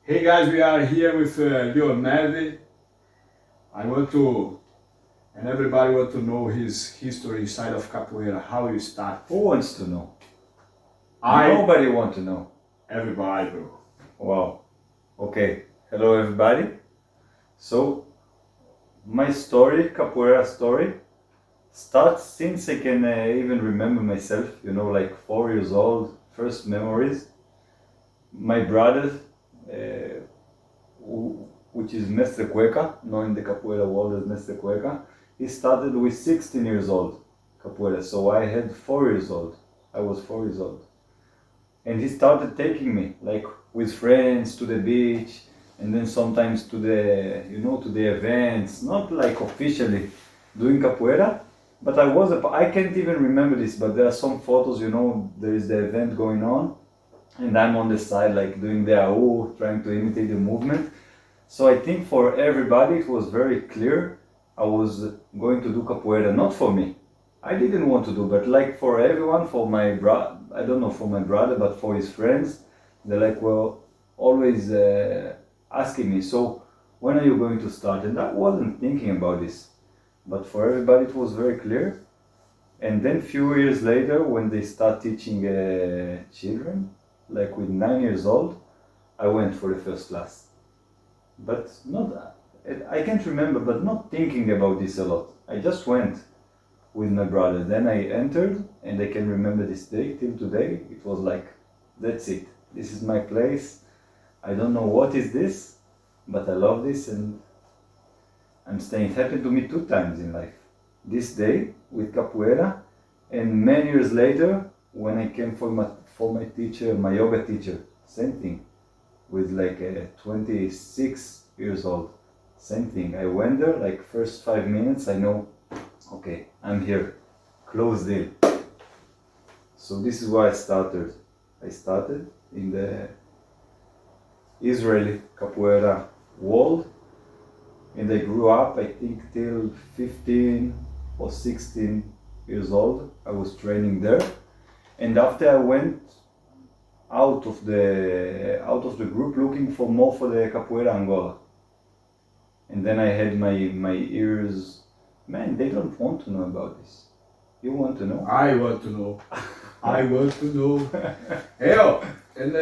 Hey guys, we are here with Neve. I want to, and everybody want to know his history inside of Capoeira, how you start. Who wants to know? I, Nobody want to know. everybody, bro. Wow. Okay. Hello, everybody. So, my story, Capoeira story, starts since I can even remember myself. Like 4 years old. First memories. My brother, uh, which is Mestre Cueca, known in the Capoeira world as Mestre Cueca, he started with 16 years old Capoeira. So I had 4 years old. I was 4 years old. And he started taking me like with friends to the beach, and then sometimes to the events, not like officially doing capoeira, but I can't even remember this, but there are some photos. There is the event going on, and I'm on the side like doing the AU, trying to imitate the movement. So I think for everybody it was very clear I was going to do capoeira, not for me. I didn't want to do, but like for everyone, for my I don't know, for my brother, but for his friends, they like were always asking me, so when are you going to start? And I wasn't thinking about this, but for everybody it was very clear. And then few years later, when they start teaching children, like with 9 years old, I went for the first class. But not, I can't remember, but not thinking about this a lot. I just went with my brother. Then I entered, and I can remember this day till today. It was like, that's it. This is my place. I don't know what is this, but I love this, and I'm staying. It happened to me 2 times in life. This day with capoeira, and many years later when I came for my teacher, my yoga teacher. Same thing, with like 26 years old. Same thing. I went there, like first 5 minutes, I know, okay, I'm here. Close deal. So this is where I started. I started in the Israeli capoeira world, and I grew up, I think, till 15 or 16 years old. I was training there, and after I went out of the group looking for more for the capoeira Angola. And then I had my ears. Man, they don't want to know about this. You want to know? I want to know. I want to know. Hell, and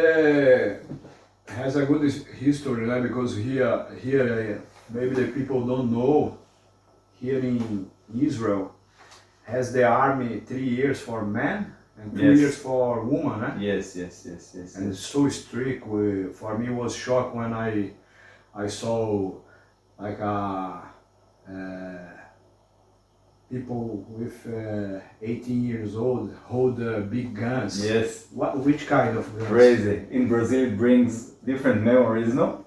has a good history, right? Because here, maybe the people don't know. Here in Israel, has the army 3 years for men and 2 years Yes. for women, eh? Yes. And it's so strict. For me, it was shock when I saw like people with 18 years old hold big guns. Yes. Which kind of guns? Crazy. In Brazil, it brings different memories, no?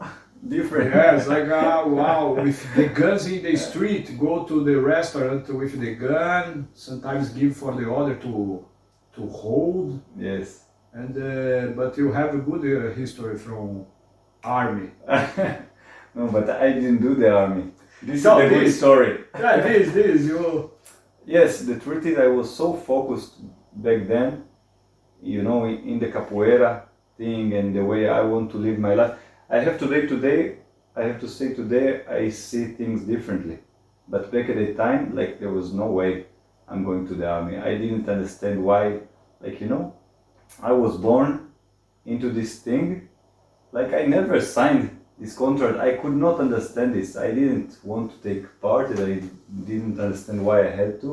Different. Yeah, it's like wow, with the guns in the street, go to the restaurant with the gun, sometimes give for the other to hold. Yes. And but you have a good history from army. No, but I didn't do the army. This No, is the good this- story. Yeah, this you. Yes, the truth is I was so focused back then, in the capoeira thing and the way I want to live my life. I have to say today, I see things differently. But back at the time, like there was no way I'm going to the army. I didn't understand why, like, I was born into this thing. Like I never signed this contract. I could not understand this. I didn't want to take part, and I didn't understand why I had to.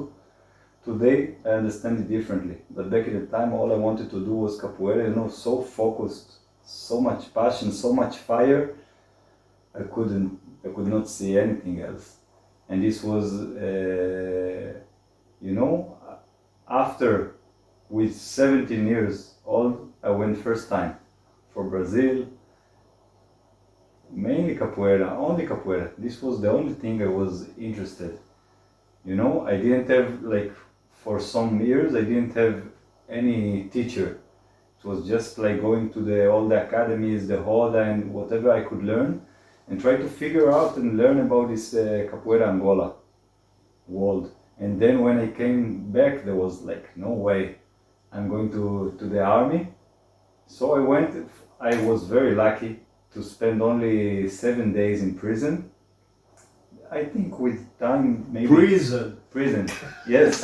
Today I understand it differently. But back at the time, all I wanted to do was capoeira. So focused, so much passion, so much fire. I could not see anything else. And this was, after, with 17 years old, I went first time for Brazil. Mainly capoeira, only capoeira. This was the only thing I was interested. I didn't have, like, for some years, I didn't have any teacher. It was just like going to all the academies, the Roda, and whatever I could learn, and try to figure out and learn about this Capoeira Angola world. And then when I came back, there was like, no way, I'm going to the army. So I went. I was very lucky. to spend only 7 days in prison. I think with time maybe prison, yes.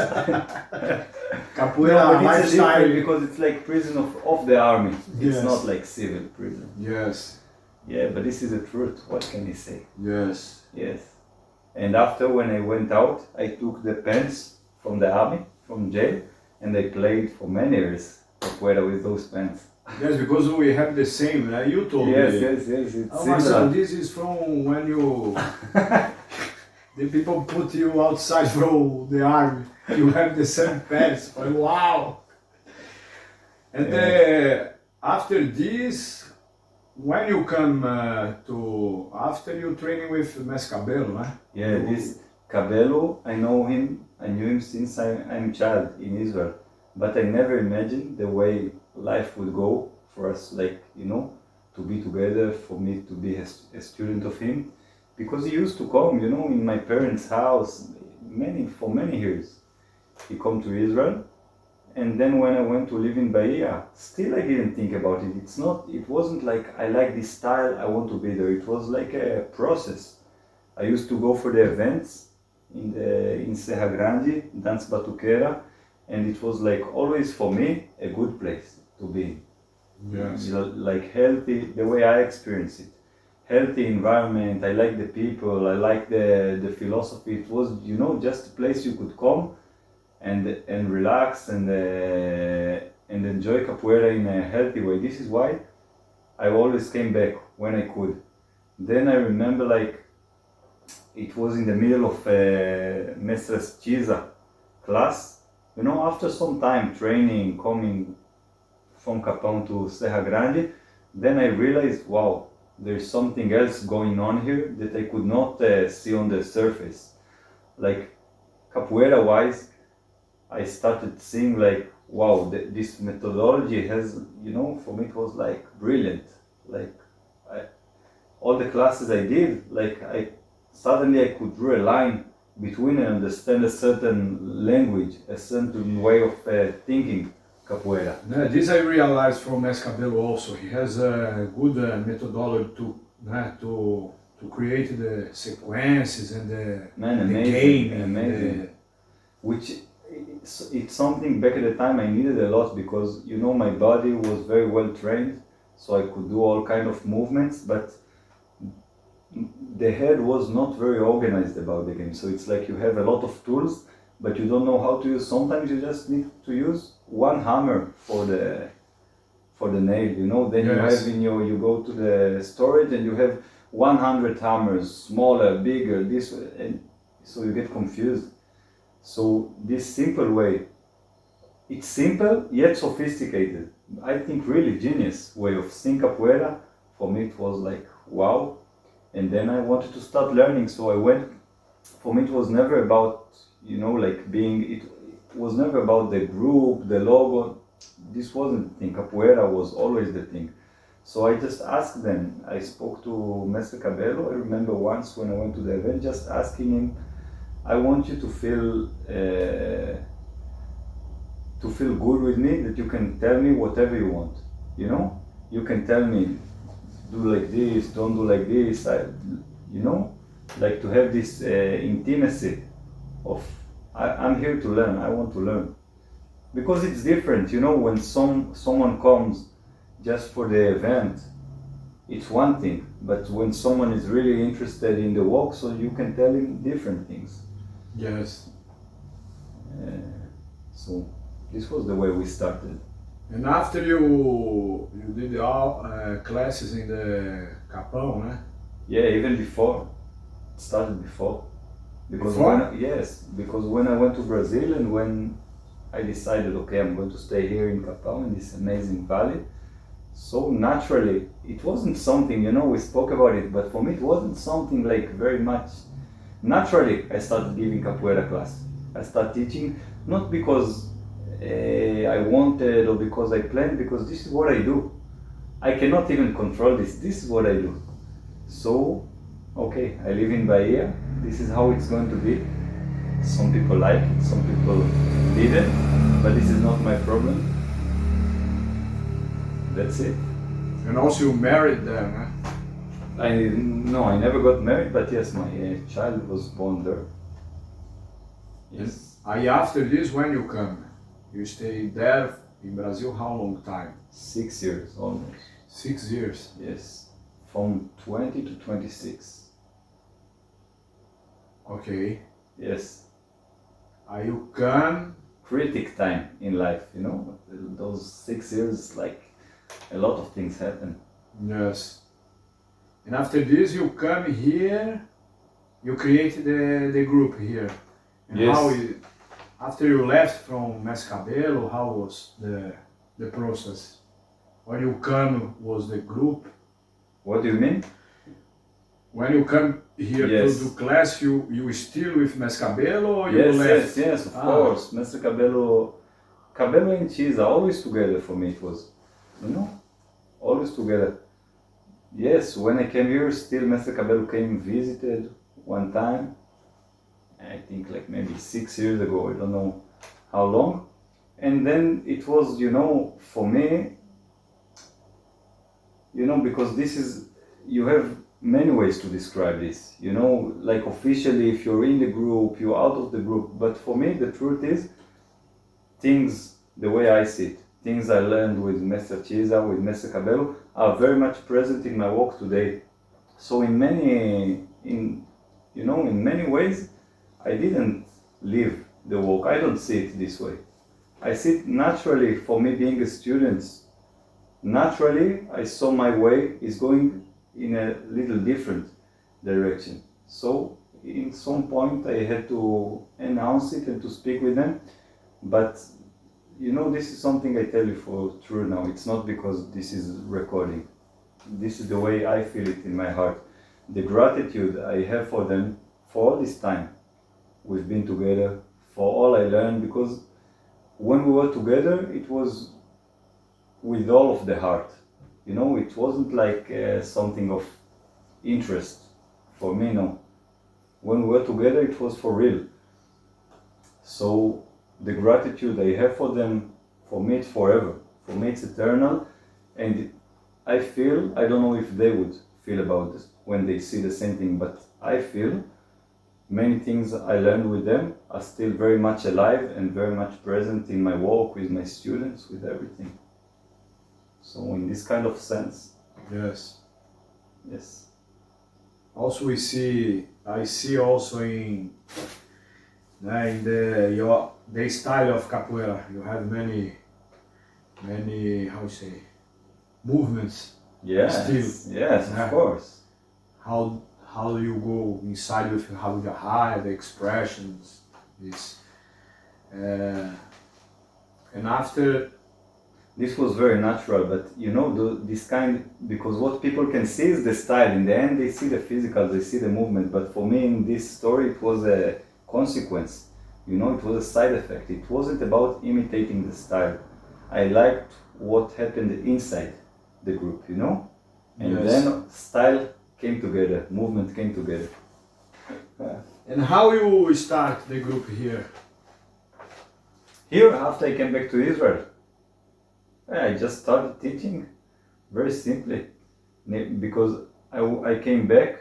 Capoeira No, but it's a lifestyle. different because it's like prison of the army. It's Yes. not like civil prison. Yes, Yeah, but this is the truth. What can I say? yes. Yes. And after when I went out, I took the pants from the army, from jail, and I played for many years capoeira with those pants. Yes, because we have the same. You told Yes, me. yes, yes. It's Oh, Marcelo, similar. this is from when you the people put you outside from the army. You have the same pants. But wow! And after this, when you come to after you training with Mescabelo, né? Yeah, this Cabello, I know him. I knew him since I'm child in Israel, but I never imagined the way life would go for us. Like to be together, for me to be a student of him, because he used to come, in my parents' house for many years. He come to Israel, and then when I went to live in Bahia, still I didn't think about it. It wasn't like I like this style, I want to be there. It was like a process. I used to go for the events in Serra Grande, Dance Batuqueira, and it was like always for me a good place to be. Yes. Like healthy, the way I experience it. Healthy environment, I like the people, I like the philosophy. It was, just a place you could come and relax and enjoy capoeira in a healthy way. This is why I always came back when I could. Then I remember like it was in the middle of Mestras Chiza class. After some time training, coming from Capão to Serra Grande, then I realized, wow, there's something else going on here that I could not see on the surface. Like capoeira wise, I started seeing like, wow, this methodology has, for me it was like brilliant. Like all the classes I did, like suddenly I could draw a line between and understand a certain language, a certain way of thinking capoeira. This I realized from Mescabelo also. He has a good methodology to create the sequences and the game. Amazing. Which it's something back at the time I needed a lot because my body was very well trained, so I could do all kind of movements, but the head was not very organized about the game. So it's like you have a lot of tools, but you don't know how to use. Sometimes you just need to use one hammer for the nail, Then Yes. you have you go to the storage and you have 100 hammers, smaller, bigger, this way, and so you get confused. So this simple way, it's simple yet sophisticated. I think really genius way of seeing capoeira. For me it was like wow. And then I wanted to start learning, so I went. For me it was never about, like being, it was never about the group, the logo. This wasn't the thing. Capoeira was always the thing. So I just asked them. I spoke to Mestre Cabello. I remember once when I went to the event, just asking him, I want you to feel good with me, that you can tell me whatever you want. You can tell me, do like this, don't do like this. Like to have this intimacy of I'm here to learn. I want to learn because it's different. When someone comes just for the event, it's one thing. But when someone is really interested in the work, so you can tell him different things. Yes. So this was the way we started. And after you did all classes in the Capão, né? Yeah, even before. It started before. Because Before? because when I went to Brazil and when I decided, okay, I'm going to stay here in Capão, in this amazing valley, so naturally, it wasn't something, we spoke about it, but for me it wasn't something like very much. Naturally, I started giving capoeira class. I started teaching, not because I wanted or because I planned, because this is what I do. I cannot even control this. This is what I do. So, okay, I live in Bahia. This is how it's going to be. Some people like it, some people didn't, but this is not my problem. That's it. And also you married them, né? I never got married, but yes, my child was born there. Yes. After this, when you come, you stay there in Brazil how long time? 6 years almost. 6 years. Yes. From 20 to 26. Okay. Yes. You come. Critic time in life, you know. Those 6 years, like a lot of things happen. Yes. And after this, you come here. You create the group here. And Yes. After you left from Mescabelo, how was the process? When you come, was the group? What do you mean? When you come here Yes. to do class, you still with Mescabelo or you Yes, left? yes, of course. Mestre Cabello and Cheese are always together for me. It was, you know, always together. Yes, when I came here, still Mestre Cabello came visited one time. I think like maybe 6 years ago. I don't know how long. And then it was, you know, for me, you know, because this is, you have many ways to describe this, you know, like officially if you're in the group, you're out of the group, but for me the truth is, things, the way I see it, things I learned with Mestre Chiesa, with Mestre Cabello, are very much present in my work today. So in many ways, I didn't leave the work. I don't see it this way. I see it naturally. For me being a student, naturally I saw my way is going in a little different direction. So in some point I had to announce it and to speak with them. But you know, this is something I tell you for true now. It's not because this is recording. This is the way I feel it in my heart. The gratitude I have for them for all this time we've been together, for all I learned, because when we were together, it was with all of the heart. You know, it wasn't like something of interest for me, no. When we were together, it was for real. So the gratitude I have for them, for me it's forever. For me it's eternal. And I feel, I don't know if they would feel about this when they see the same thing, but I feel many things I learned with them are still very much alive and very much present in my work, with my students, with everything. So in this kind of sense. Yes. Yes. Also I see also in the style of capoeira, you have many, how you say, movements. Yes, Still. yes, Yeah. of course. How do you go inside with how you hide the expressions, this, and after. This was very natural, but you know, this kind, because what people can see is the style. In the end, they see the physical, they see the movement. But for me, in this story, it was a consequence. You know, it was a side effect. It wasn't about imitating the style. I liked what happened inside the group, you know? And Yes. then style came together, movement came together. And how you start the group here? Here, after I came back to Israel, I just started teaching, very simply, because I came back,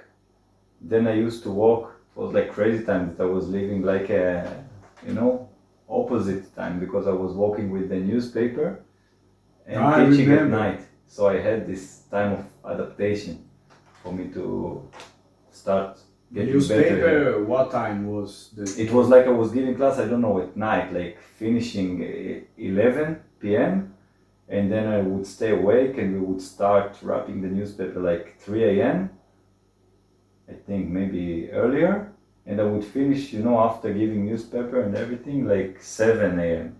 then I used to walk. It was like crazy time that I was living like a, you know, opposite time, because I was walking with the newspaper and teaching at night. So I had this time of adaptation for me to start getting newspaper, better. what time was the? It was like I was giving class, I don't know, at night, like finishing 11 p.m. And then I would stay awake and we would start wrapping the newspaper like 3 a.m. I think maybe earlier. And I would finish, you know, after giving newspaper and everything, like 7 a.m.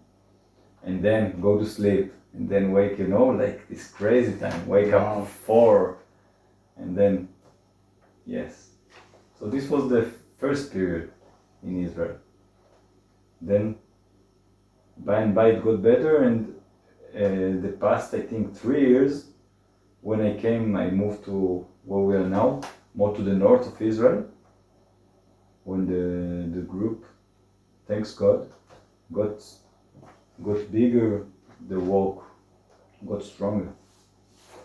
And then go to sleep and then wake, you know, like this crazy time. Wake Wow. up 4 and then, yes. So this was the first period in Israel. Then by and by it got better, and the past, I think, 3 years, when I came, I moved to where we are now, more to the north of Israel, when the group, thanks God, got bigger, the work got stronger.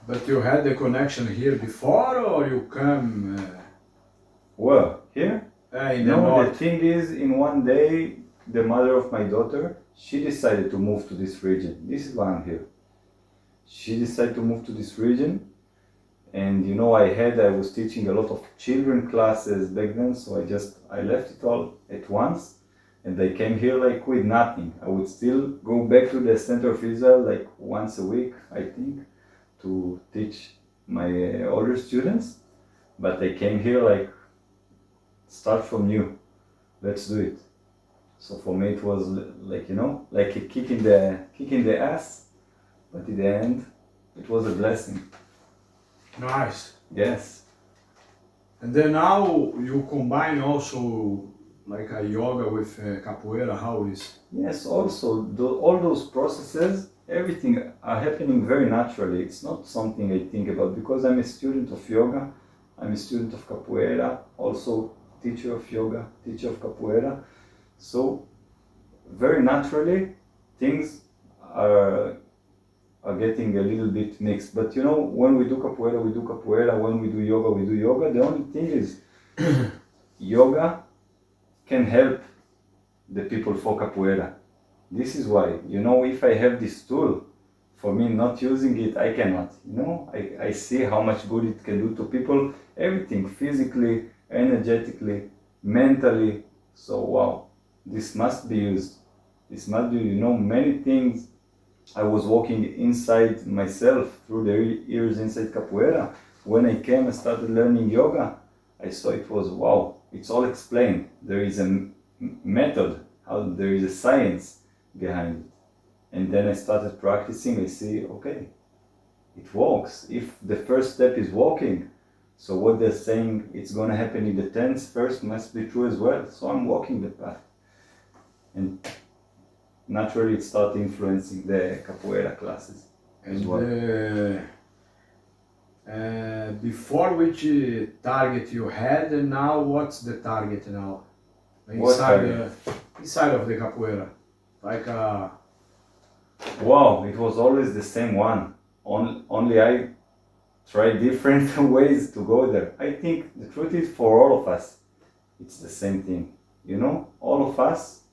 But you had the connection here before, or you come Well, here? in the No, the north? thing is, in one day, the mother of my daughter, she decided to move to this region. This is why I'm here. She decided to move to this region, and you know, I was teaching a lot of children classes back then, so I left it all at once, and I came here like with nothing. I would still go back to the center of Israel like once a week, I think, to teach my older students, but I came here like, start from new, let's do it. So for me it was like, you know, like a kick in the ass, but in the end it was a blessing. Nice. Yes. And then now you combine also like a yoga with capoeira. How is? Yes, also all those processes, everything are happening very naturally. It's not something I think about because I'm a student of yoga, I'm a student of capoeira, also teacher of yoga, teacher of capoeira. So very naturally things are getting a little bit mixed. But you know, when we do capoeira, we do capoeira. When we do yoga, we do yoga. The only thing is, yoga can help the people for capoeira. This is why, you know, if I have this tool, for me not using it, I cannot. You know, I see how much good it can do to people, everything, physically, energetically, mentally. So wow, this must be used. This must be, you know, many things. I was walking inside myself through the years inside capoeira. When I came and started learning yoga, I saw it was wow, it's all explained. There is a method, there is a science behind it. And then I started practicing, I see, okay, it works. If the first step is walking, so what they're saying it's gonna happen in the 10th first must be true as well. So I'm walking the path. And naturally it started influencing the capoeira classes as well. Before which target you had, and now what's the target now? What target? Inside of the capoeira, like Wow, it was always the same one. Only I tried different ways to go there. I think the truth is for all of us, it's the same thing. You know, all of us.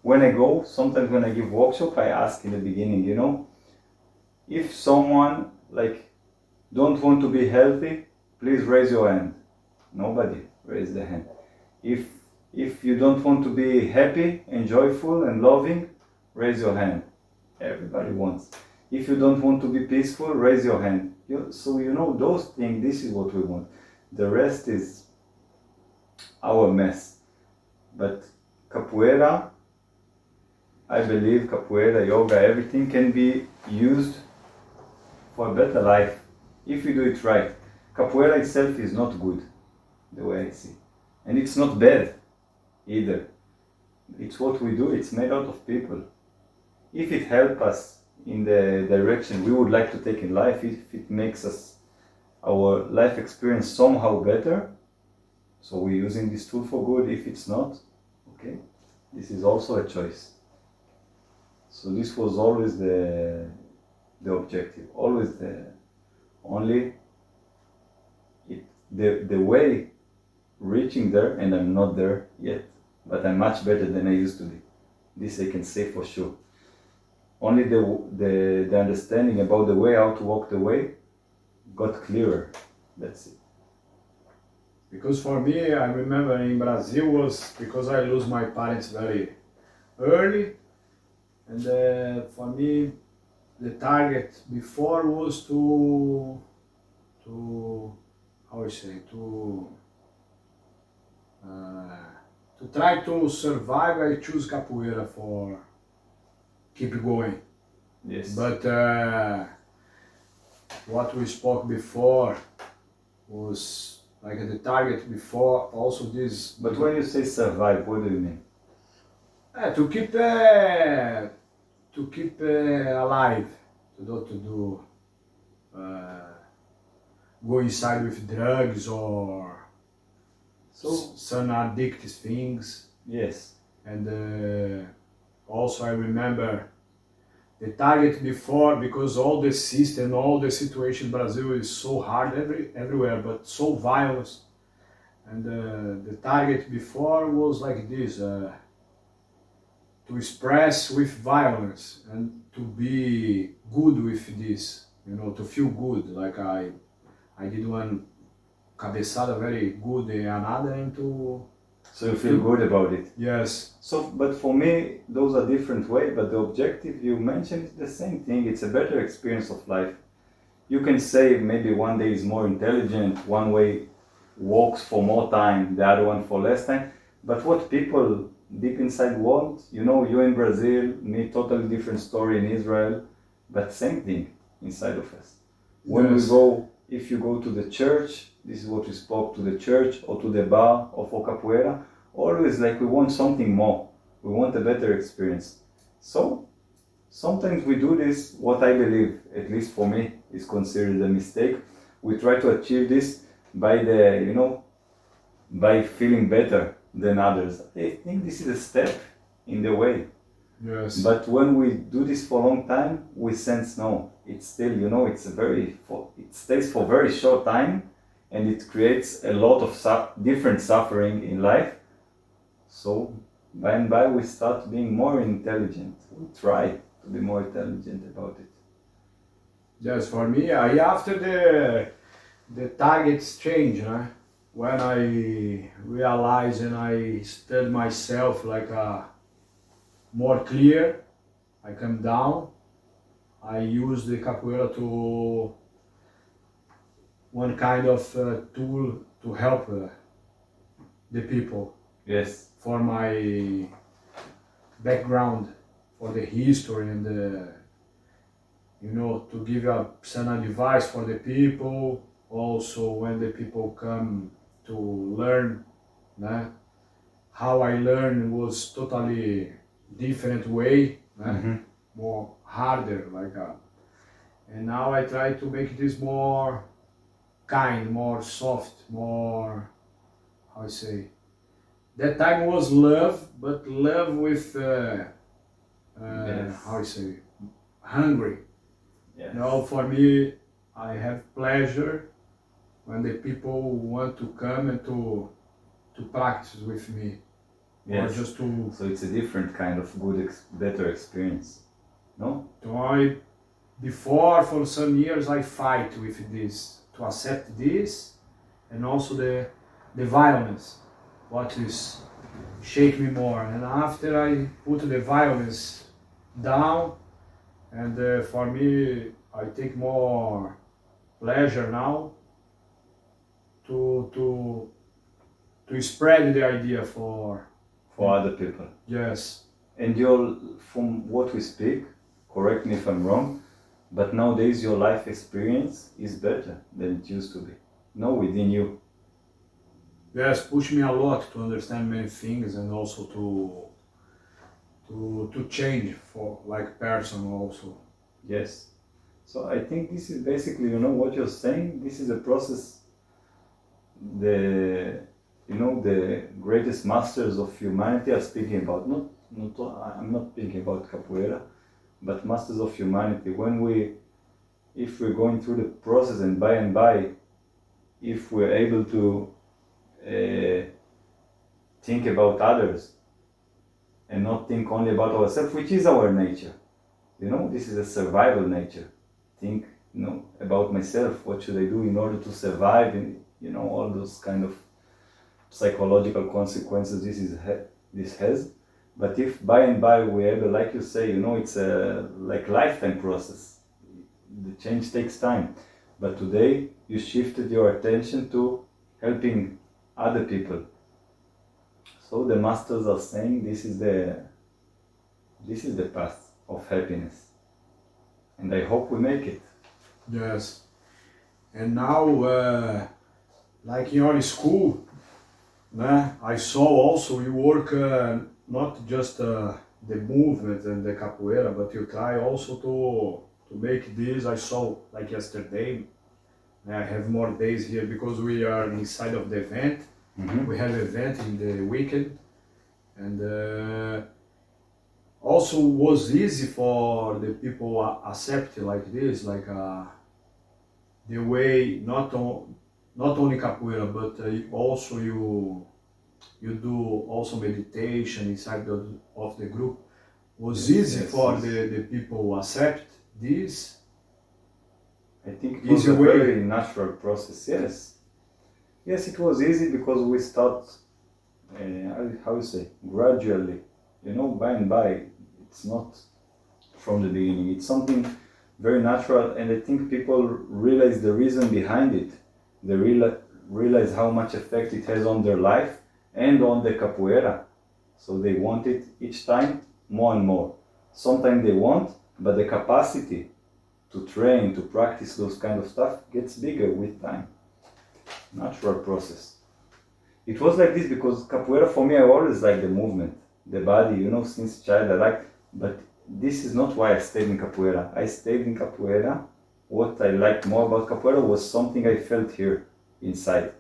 When I go, sometimes when I give workshop, I ask in the beginning, you know, if someone like don't want to be healthy, please raise your hand. Nobody raise the hand. If you don't want to be happy and joyful and loving, raise your hand. Everybody wants. If you don't want to be peaceful, raise your hand. So you know those things, this is what we want. The rest is our mess. But capoeira, I believe capoeira, yoga, everything can be used for a better life if you do it right. Capoeira itself is not good, the way I see. And it's not bad either. It's what we do, it's made out of people. If it helps us in the direction we would like to take in life, if it makes us our life experience somehow better, so we're using this tool for good. If it's not, okay, this is also a choice. So this was always the objective, always the way reaching there, and I'm not there yet, but I'm much better than I used to be. This I can say for sure. Only the understanding about the way, how to walk the way, got clearer. That's it. Because for me, I remember in Brazil was because I lose my parents very early, and for me, the target before was to how I say to try to survive. I choose capoeira for keep going. Yes. But what we spoke before was like the target before also this. But when you say survive, what do you mean? To keep alive, to go inside with drugs or some addictive things. Yes. And also I remember the target before, because all the system, all the situation in Brazil is so hard everywhere, but so violent. And the target before was like this, to express with violence and to be good with this, to feel good. Like I did one cabeçada very good in another and to... So you feel good about it. Yes. So, but for me, those are different ways, but the objective you mentioned is the same thing. It's a better experience of life. You can say maybe one day is more intelligent, one way walks for more time, the other one for less time. But what people deep inside want, you in Brazil, me totally different story in Israel, but same thing inside of us. When Yes. we go, if you go to the church, this is what we spoke to the church or to the bar or for capoeira, always like we want something more. We want a better experience. So sometimes we do this, what I believe, at least for me, is considered a mistake. We try to achieve this by by feeling better than others. I think this is a step in the way. Yes. But when we do this for a long time, we sense no, it's still, it stays for very short time, and it creates a lot of different suffering in life. So by and by we start being more intelligent. We try to be more intelligent about it. Yes, for me, after the targets change, when I realize and I study myself like more clear, I come down, I use the capoeira to one kind of tool to help the people. Yes. For my background, for the history and to give some advice for the people. Also, when the people come to learn, how I learned was totally different way, more harder, and now I try to make this more kind, more soft, more, how I say. That time was love, but love with, Yes. how I say, hungry. Yes. For me, I have pleasure when the people want to come and to practice with me. Yes. Or just to... So it's a different kind of better experience, no? Before, for some years, I fight with this, to accept this, and also the violence, what is shake me more. And after I put the violence down, and for me, I take more pleasure now to spread the idea for other people. Yes. And from what we speak, correct me if I'm wrong, but nowadays your life experience is better than it used to be. No, within you. Yes, push me a lot to understand many things and also to change for like person also. Yes. So I think this is basically, what you're saying, this is a process the greatest masters of humanity are speaking about. I'm not speaking about capoeira, but masters of humanity. If we're going through the process and by, if we're able to think about others and not think only about ourselves, which is our nature. This is a survival nature. Think, about myself. What should I do in order to survive? And all those kind of psychological consequences this has. But if by and by we're able, like you say, it's a like lifetime process. The change takes time. But today you shifted your attention to helping other people. So the masters are saying this is the path of happiness. And I hope we make it. Yes. And now, like in your school, I saw also you work not just the movement and the capoeira, but you try also to make this. I saw like yesterday. I have more days here because we are inside of the event. We have event in the weekend, and also was easy for the people accept like this, like the way not only capoeira, but also you do also meditation inside of the group. Was easy for the people accept this. I think it was Easy a way. very natural process. Yes, it was easy because we start, how you say, gradually. You know, by and by. It's not from the beginning. It's something very natural, and I think people realize the reason behind it. They realize how much effect it has on their life and on the capoeira. So they want it each time more and more. Sometimes they want, but the capacity to train, to practice those kind of stuff gets bigger with time. Natural process. It was like this because capoeira for me, I always like the movement, the body, you know, since child I like, but this is not why I stayed in capoeira. I stayed in capoeira. What I liked more about capoeira was something I felt here inside.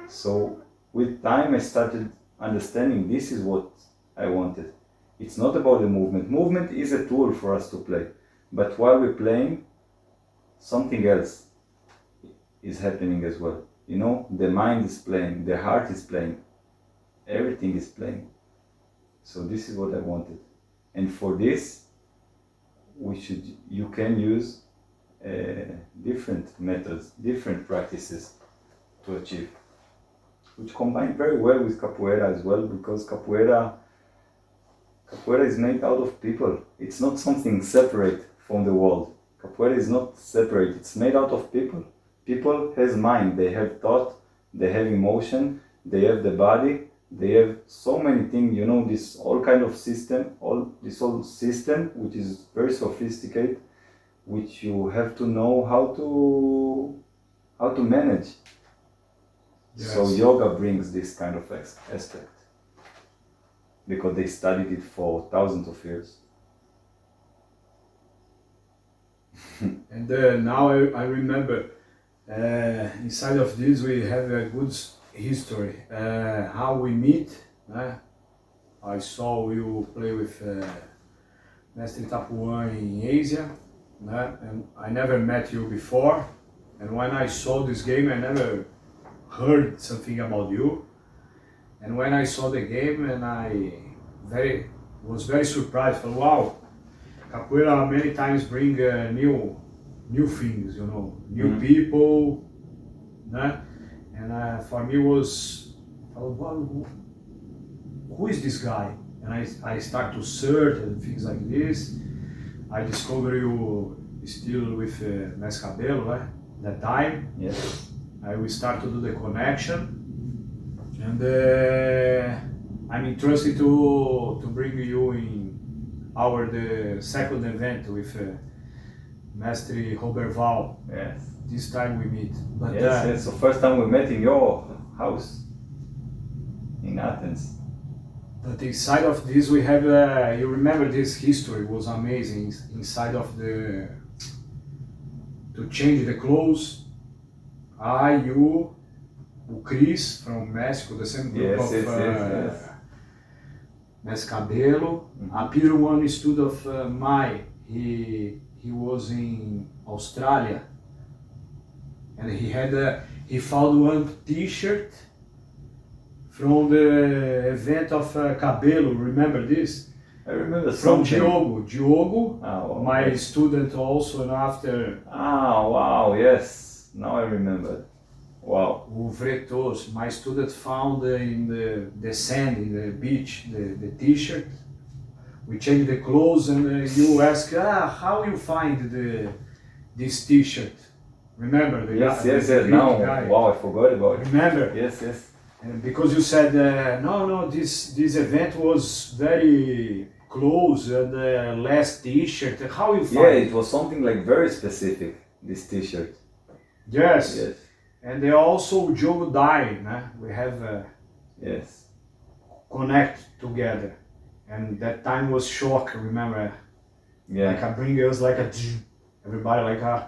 So with time I started understanding this is what I wanted. It's not about the movement. Movement is a tool for us to play. But while we're playing, something else is happening as well. You know, the mind is playing, the heart is playing, everything is playing. So this is what I wanted. And for this, you can use different methods, different practices to achieve, which combine very well with capoeira as well, because capoeira is made out of people. It's not something separate from the world. Capoeira is not separate, it's made out of people. People has mind, they have thought, they have emotion, they have the body, they have so many things, you know, this all kind of system, this whole system, which is very sophisticated, which you have to know how to manage. Yes. So yoga brings this kind of aspect, because they studied it for thousands of years. And now I remember, inside of this we have a good history, how we meet. I saw you play with Mestre Itapuã in Asia, and I never met you before, and when I saw this game I never heard something about you, and when I saw the game and I was very surprised. Wow, capoeira many times bring new things, you know, new people, and for me was, well, who is this guy? And I start to search and things like this. I discover you still with Mescabelo, that time. Yes. We start to do the connection, and I'm interested to bring you in the second event with Mestre Roberval. Yes. This time we meet. But, yes. So first time we met in your house in Athens. But inside of this we have, you remember this history was amazing. Inside of to change the clothes, you, Chris from Mexico, the same group of yes. Mescabelo. A peer one student of Mai, he was in Australia, and he found one T-shirt from the event of Cabelo. Remember this? I remember from something. Diogo, my student also, and after. Wow, yes. Now I remember. Wow. O Vretos, my student found in the sand, in the beach, the T-shirt. We changed the clothes, and you ask, how you find this T-shirt? Remember the yes, guy? Yes. Now, guy. Wow, I forgot about it. Remember? Yes. And because you said, no, this event was very close and last T-shirt. How you find? Yeah, it was something like very specific. This T-shirt. Yes. And they also Joe die. We have yes. connect together, and that time was shock. Remember? Yeah. Like I bring us like everybody like a.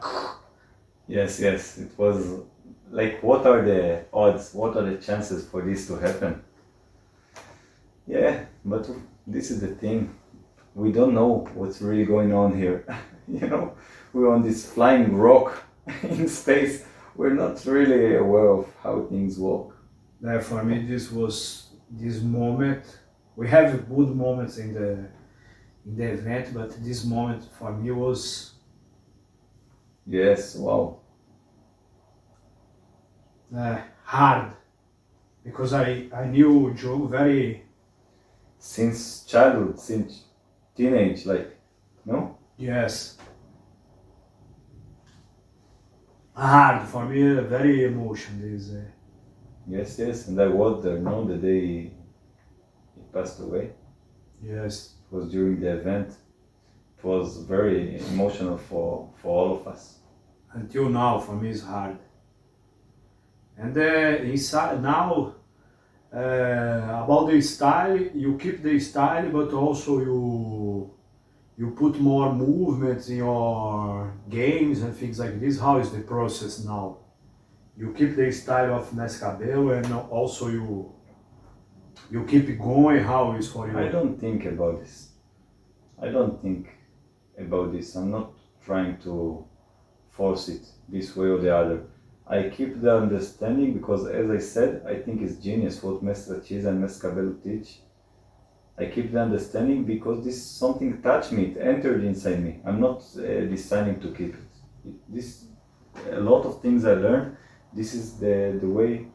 Yes. It was like, what are the odds? What are the chances for this to happen? Yeah, but this is the thing. we don't know what's really going on here. You know, we're on this flying rock in space. We're not really aware of how things work. For me, this moment. We have good moments in the event, but this moment for me was Yes, wow. hard because I knew Joe very. Since childhood, since teenage, like, no? Yes. Hard for me, very emotion. This. Yes, yes, and I was there, no, the day he passed away. Yes. It was during the event. It was very emotional for all of us. Until now, for me, it's hard. And inside now, about the style, you keep the style, but also you put more movements in your games and things like this. How is the process now? You keep the style of Nescabel and also you keep it going. How is for you? I don't think about this. I don't think about this. I'm not trying to force it this way or the other. I keep the understanding because, as I said, I think it's genius what Mestre Cheese and Mescabel teach. I keep the understanding because this something touched me, it entered inside me. I'm not deciding to keep it. This a lot of things I learned. This is the way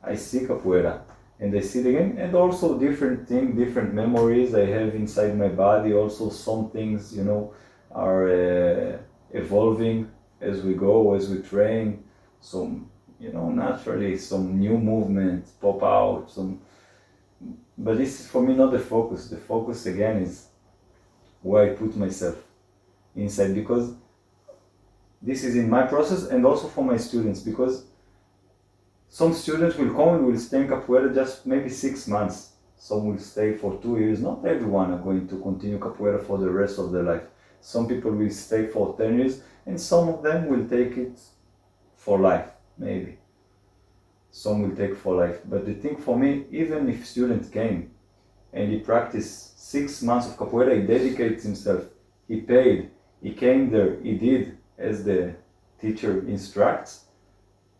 I see capoeira, and I see it again, and also different things, different memories I have inside my body. Also, some things, you know, are evolving as we go, as we train. Some, you know, naturally some new movements pop out. But this is for me not the focus. The focus again is where I put myself inside, because this is in my process and also for my students, because some students will come and will stay in capoeira just maybe 6 months. Some will stay for 2 years. Not everyone are going to continue capoeira for the rest of their life. Some people will stay for 10 years and some of them will take it for life, maybe. Some will take for life. But the thing for me, even if student came and he practiced 6 months of capoeira, he dedicates himself, he paid, he came there, he did as the teacher instructs.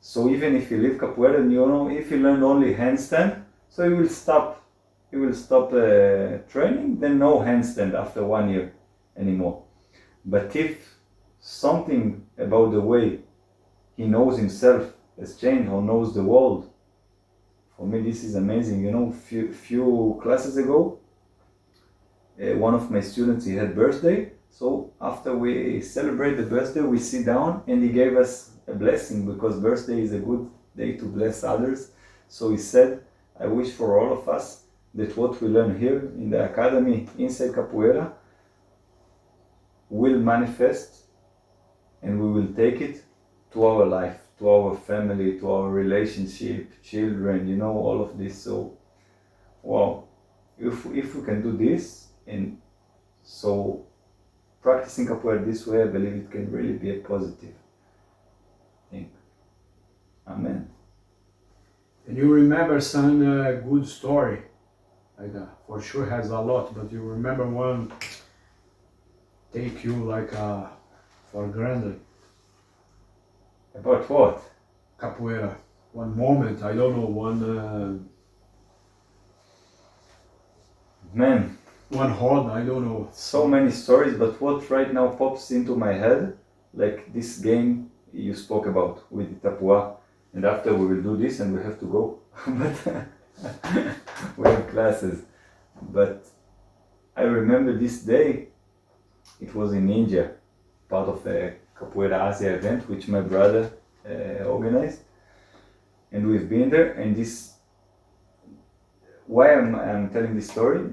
So even if he leave capoeira, and you know, if he learned only handstand, so he will stop training, then no handstand after 1 year anymore. But if something about the way he knows himself has changed or knows the world, for me this is amazing. You know, few classes ago, one of my students, he had birthday, so after we celebrate the birthday, we sit down and he gave us a blessing, because birthday is a good day to bless others. So he said, I wish for all of us that what we learn here in the academy inside capoeira will manifest and we will take it to our life, to our family, to our relationship, children, you know, all of this. So, wow, if we can do this, and so practicing capoeira this way, I believe it can really be a positive thing. Amen. And you remember some good story, like for sure has a lot, but you remember one take you like for granted? About what? Capoeira. One moment, I don't know, one Man, road, I don't know. so many stories, but what right now pops into my head, like this game you spoke about with Tapua, and after we will do this and we have to go. But we have classes. But I remember this day, it was in India, part of the Capoeira Asia event, which my brother organized. And we've been there, and this, why I'm telling this story,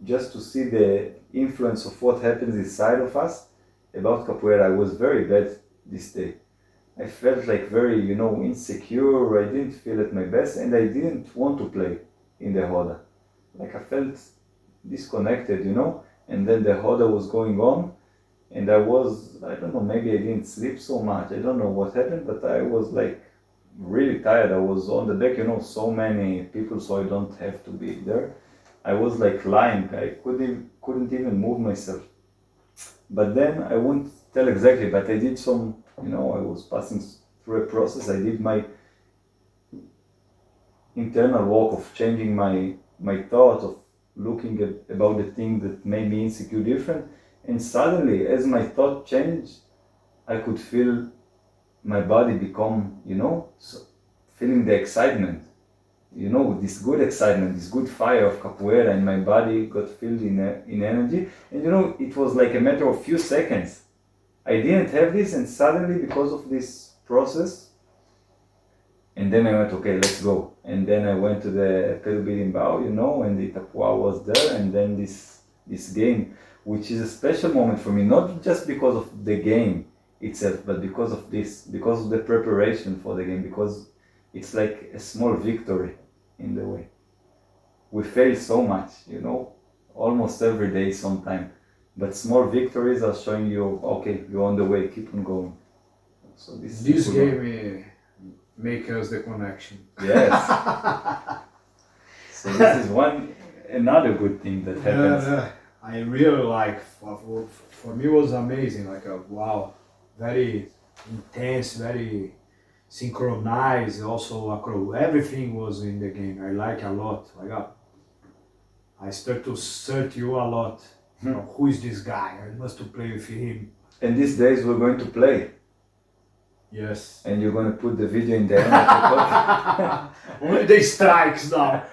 just to see the influence of what happens inside of us about capoeira. I was very bad this day. I felt like very, you know, insecure. I didn't feel at my best, and I didn't want to play in the roda. Like I felt disconnected, you know. And then the roda was going on, and I don't know, maybe I didn't sleep so much. I don't know what happened, but I was like really tired. I was on the back, you know, so many people, so I don't have to be there. I was like lying. I couldn't even move myself. But then I won't tell exactly, but I did some, I was passing through a process. I did my internal work of changing my thought, of looking about the thing that made me insecure different. And suddenly, as my thought changed, I could feel my body become, feeling the excitement. This good excitement, this good fire of capoeira, and my body got filled in energy. And it was like a matter of few seconds. I didn't have this, and suddenly, because of this process, and then I went, okay, let's go. And then I went to the Perubidimbao, and the Tapua was there, and then this game, which is a special moment for me, not just because of the game itself, but because of the preparation for the game, because it's like a small victory in the way. We fail so much, almost every day sometime. But small victories are showing you, okay, you're on the way, keep on going. So this game make us the connection. Yes. So this is another good thing that happens. Yeah, I really like, for me it was amazing, like wow, very intense, very synchronized, also everything was in the game. I like a lot. I start to search you a lot. Who is this guy? I must to play with him. And these days we're going to play. Yes. And you're going to put the video in the end of the podcast. Only the strikes now.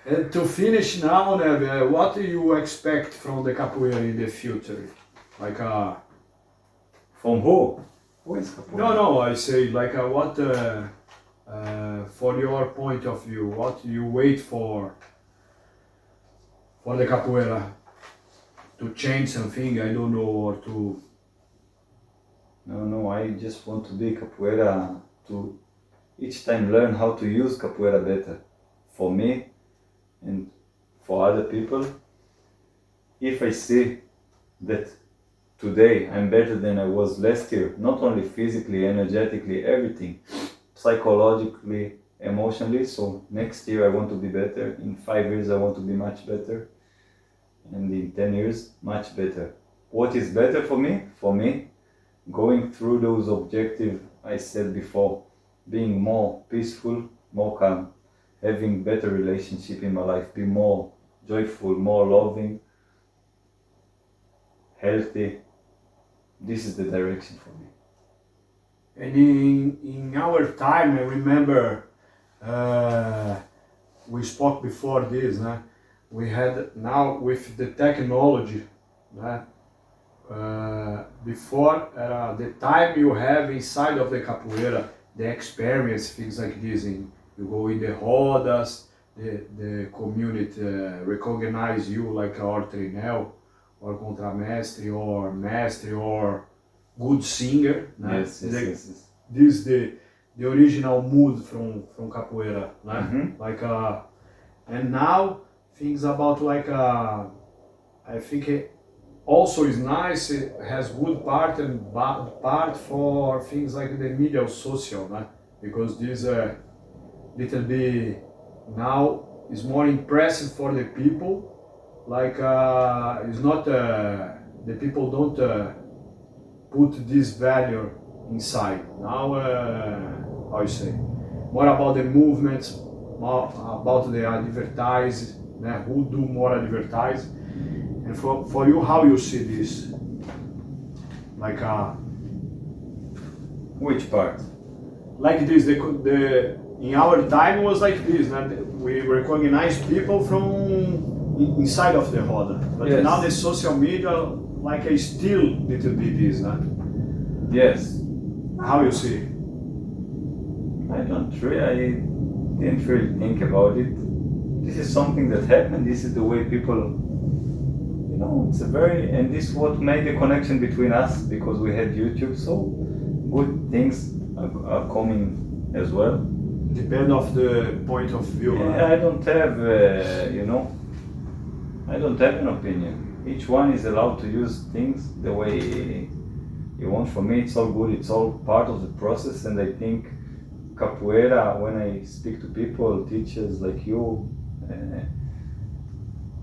And to finish now, Neve, what do you expect from the capoeira in the future? From who? Who is capoeira? No, I say what, for your point of view, what you wait for the capoeira to change something, I don't know, or to... No, I just want to be capoeira, to each time learn how to use capoeira better. For me and for other people, if I see that today I'm better than I was last year, not only physically, energetically, everything, psychologically, emotionally, so next year I want to be better, in 5 years I want to be much better, and in 10 years, much better. What is better for me? For me, going through those objectives I said before, being more peaceful, more calm, having better relationship in my life, be more joyful, more loving, healthy. This is the direction for me. And in our time, I remember we spoke before this, we had now with the technology, before the time you have inside of the capoeira, the experience, things like this, you go in the rodas, the community recognize you like or trinel, or contramestre, or mestre, or good singer. Yes. This is the original mood from capoeira, Mm-hmm. And now things about I think it also is nice. It has good part and bad part for things like the media or social, because this little bit now is more impressive for the people. It's not the people don't put this value inside. Now, how you say, more about the movements, more about the advertise, who do more advertise, and for you, how you see this? Which part? Like this, the in our time was like this. We recognize people from inside of the roda, but yes. Now the social media I still little bit this. Yes. How you see? I didn't really think about it. This is something that happened. This is the way people, and this is what made the connection between us, because we had YouTube. So good things are coming as well. Depend of the point of view. Yeah, I don't have, I don't have an opinion. Each one is allowed to use things the way you want. For me, it's all good. It's all part of the process, and I think capoeira, when I speak to people, teachers like you,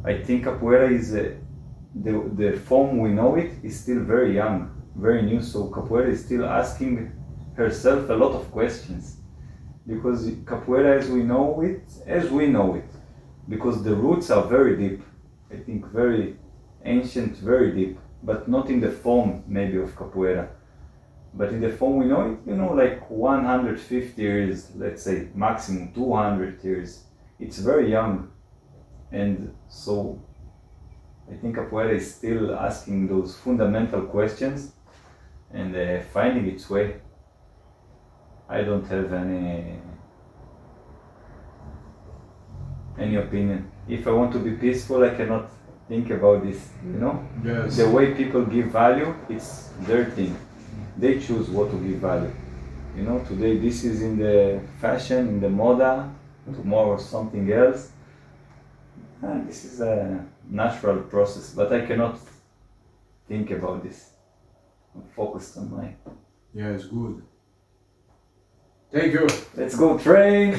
I think capoeira is the form we know it is still very young, very new. So capoeira is still asking herself a lot of questions, because capoeira as we know it, because the roots are very deep. I think very ancient, very deep, but not in the form maybe of capoeira. But in the form we know it, like 150 years, let's say, maximum 200 years. It's very young. And so I think capoeira is still asking those fundamental questions and finding its way. I don't have any opinion. If I want to be peaceful, I cannot think about this, Yes. The way people give value, it's their thing. They choose what to give value. Today this is in the fashion, in the moda, tomorrow something else. And this is a natural process, but I cannot think about this. I'm focused on my... Yeah, it's good. Thank you. Let's go train!